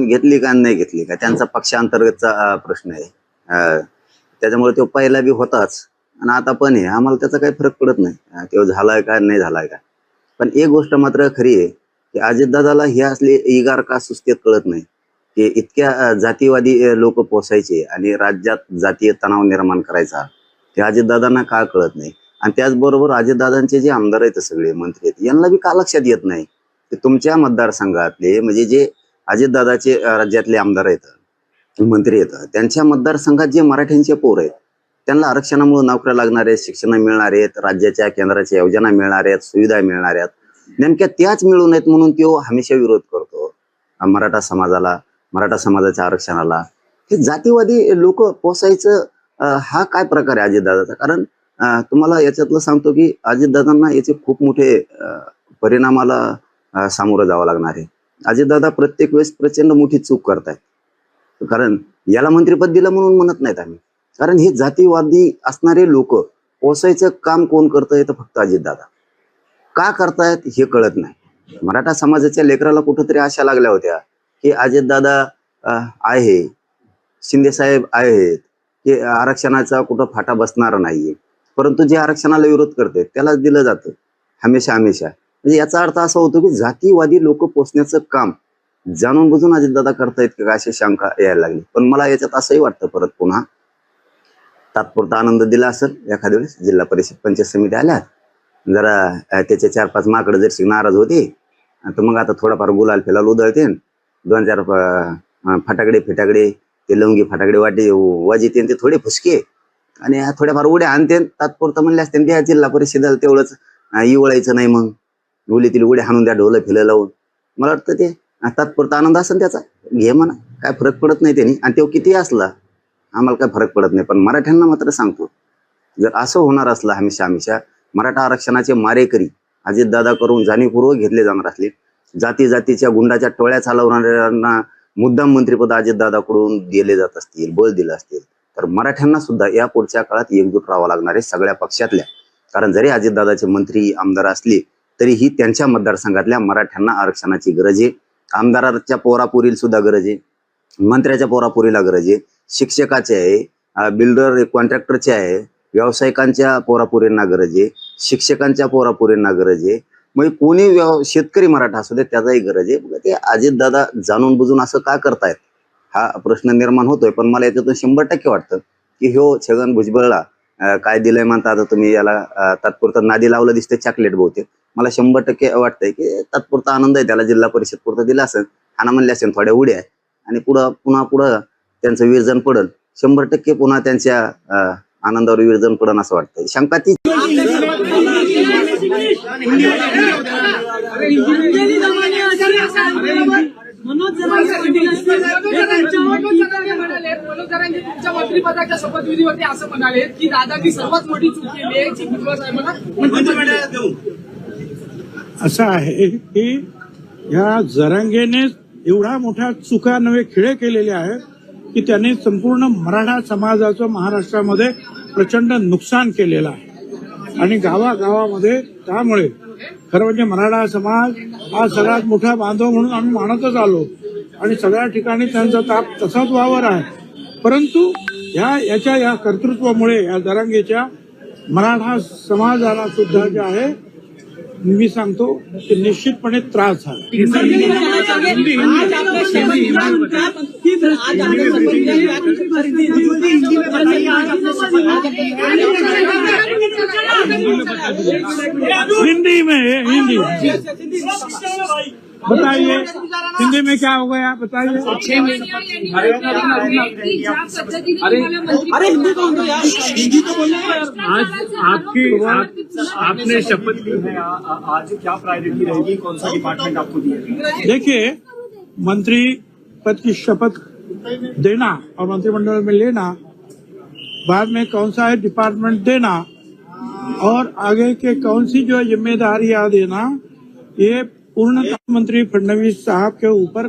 त्यांनी घेतली का नाही घेतली का त्यांचा पक्षांतर्गतचा प्रश्न आहे. त्याच्यामुळे तो पहिला बी होताच आणि आता पण आहे. आम्हाला त्याचा काही फरक पडत नाही तो झालाय का नाही झालाय का. पण एक गोष्ट मात्र खरी आहे की अजितदादाला हे असले इगार का सुस्तेत कळत नाही की इतक्या जातीवादी लोक पोसायचे आणि राज्यात जातीय तणाव निर्माण करायचा ते अजितदादांना का कळत नाही. आणि त्याचबरोबर अजितदादांचे जे आमदार आहेत सगळे मंत्री आहेत यांना बी का लक्षात येत नाही की तुमच्या मतदारसंघातले म्हणजे जे अजितदादाचे राज्यातले आमदार आहेत मंत्री आहेत त्यांच्या मतदारसंघात जे मराठ्यांचे पोर आहेत त्यांना आरक्षणामुळे नोकऱ्या लागणार आहेत, शिक्षण मिळणार आहेत, राज्याच्या केंद्राच्या योजना मिळणार आहेत, सुविधा मिळणार आहेत, नेमक्या त्याच मिळू नयेत म्हणून तो हमेशा विरोध करतो मराठा समाजाला, मराठा समाजाच्या आरक्षणाला. हे जातीवादी लोक पोसायचं हा काय प्रकार आहे अजितदादाचा. कारण तुम्हाला याच्यातलं सांगतो की अजितदादांना याचे खूप मोठे परिणामाला सामोरं जावं लागणार आहे. अजितदादा प्रत्येक वेळेस प्रचंड मोठी चूक करतायत. कारण याला मंत्रिपद दिलं म्हणून म्हणत नाहीत आम्ही, कारण हे जातीवादी असणारे लोक पोसायचं काम कोण करतंय तर फक्त अजितदादा. का करतायत हे कळत नाही. मराठा समाजाच्या लेकराला कुठंतरी आशा लागल्या होत्या की अजितदादा आहे, शिंदे साहेब आहेत, की आरक्षणाचा कुठं फाटा बसणार नाहीये, परंतु जे आरक्षणाला विरोध करते त्यालाच दिलं जातं हमेशा हमेशा. म्हणजे याचा अर्थ असा होतो की जातीवादी लोक पोचण्याचं काम जाणून बुजून अजितदादा करतायत का अशी शंका यायला लागली. पण मला याच्यात असंही वाटतं परत पुन्हा तात्पुरता आनंद दिला असेल एखाद्या वेळेस जिल्हा परिषद पंचायत समिती आल्या जरा त्याचे 4-5 माकडं जर नाराज होते तर मग आता थोडाफार गुलाल फिलाल उधळते, 2-4 फटाकडे ते लवंगी फटाकडे वाजते ते थोडे फुसके आणि थोड्याफार उड्या आणते. तात्पुरता म्हणले असते त्या जिल्हा परिषदेला तेवढंच इवळायचं नाही, मग उलीतील उड्या हाणून द्या ढोलं फिलं लावून. मला वाटतं ते तात्पुरता आनंद असेल त्याचा, घे म्हणा, काय फरक पडत नाही त्यांनी. आणि तो किती असला आम्हाला काय फरक पडत नाही. पण मराठ्यांना मात्र सांगतो जर असं होणार असलं हमेशा हमेशा मराठा आरक्षणाचे मारेकरी अजितदादा करून जाणीवपूर्वक घेतले जाणार असले, जातीच्या गुंडाच्या टोळ्या चालवणाऱ्यांना मुद्दाम मंत्रिपद अजितदादाकडून दिले जात असतील, बळ दिलं असतील तर मराठ्यांना सुद्धा या पुढच्या काळात एकजूट राहावं लागणार आहे सगळ्या पक्षातल्या. कारण जरी अजितदादाचे मंत्री आमदार असले तरीही त्यांच्या मतदारसंघातल्या मराठ्यांना आरक्षणाची गरज आहे. आमदाराच्या पोरापुरीला सुद्धा गरज आहे, मंत्र्याच्या पोरापुरीला गरज आहे, शिक्षकाचे आहे, बिल्डर कॉन्ट्रॅक्टरचे आहे, व्यावसायिकांच्या पोरापुरींना गरज आहे, शिक्षकांच्या पोरापुरींना गरज आहे. मग कोणी शेतकरी मराठा असू दे त्याचाही गरज आहे. ते अजितदादा जाणून बुजून असं का करतायत हा प्रश्न निर्माण होतोय. पण मला याच्यातून 100% वाटतं की ह्यो छगन भुजबळला काय दिलंय म्हणता आता तुम्ही याला तात्पुरतं नादी लावलं दिसतंय चॉकलेट बहुतेक. मला 100% वाटतंय की तात्पुरता आनंद आहे त्याला जिल्हा परिषद पुरतं दिला असेल, हाना म्हणले असेल थोड्या उड्या आणि पुन्हा त्यांचं विरजन पडल. 100% पुन्हा त्यांच्या आनंदावर विरजन पडन असं वाटतंय. शंका ती मनोज तुमच्या मंत्रिपदाच्या शपथविधीवरती असं म्हणाले की दादानी सर्वात मोठी चूक केली आहे की भुजबळ साहेबांना. असं आहे की या जरांगेने एवढा मोठा चुका नवे खेळ केलेले आहेत की त्यांनी संपूर्ण मराठा समाजाचं महाराष्ट्रामध्ये प्रचंड नुकसान केलेलं आहे आणि गावागावामध्ये त्यामुळे खरं म्हणजे मराठा समाज हा सगळ्यात मोठा बांधव म्हणून आम्ही मानतच आलो आणि सगळ्या ठिकाणी त्यांचा ताप तसाच वावर आहे. परंतु या कर्तृत्वामुळे या जरांगेच्या मराठा समाजाला सुद्धा जे आहे मी सांगतो की निश्चितपणे त्रास झाला. हिंदी बताइए हिंदी में क्या हो गया बताइए. अरे हिंदी तो यार, हिंदी तो बोलना यार. आज आपने शपथ ली है, आज क्या प्रायोरिटी रहेगी, कौन सा डिपार्टमेंट आपको दिया? देखिए, मंत्री पद की शपथ देना और मंत्रिमंडल में लेना, बाद में कौन सा है डिपार्टमेंट देना और आगे के कौन सी जो जिम्मेदारियां देना, ये पूर्ण मंत्री फडणवीस साहब के ऊपर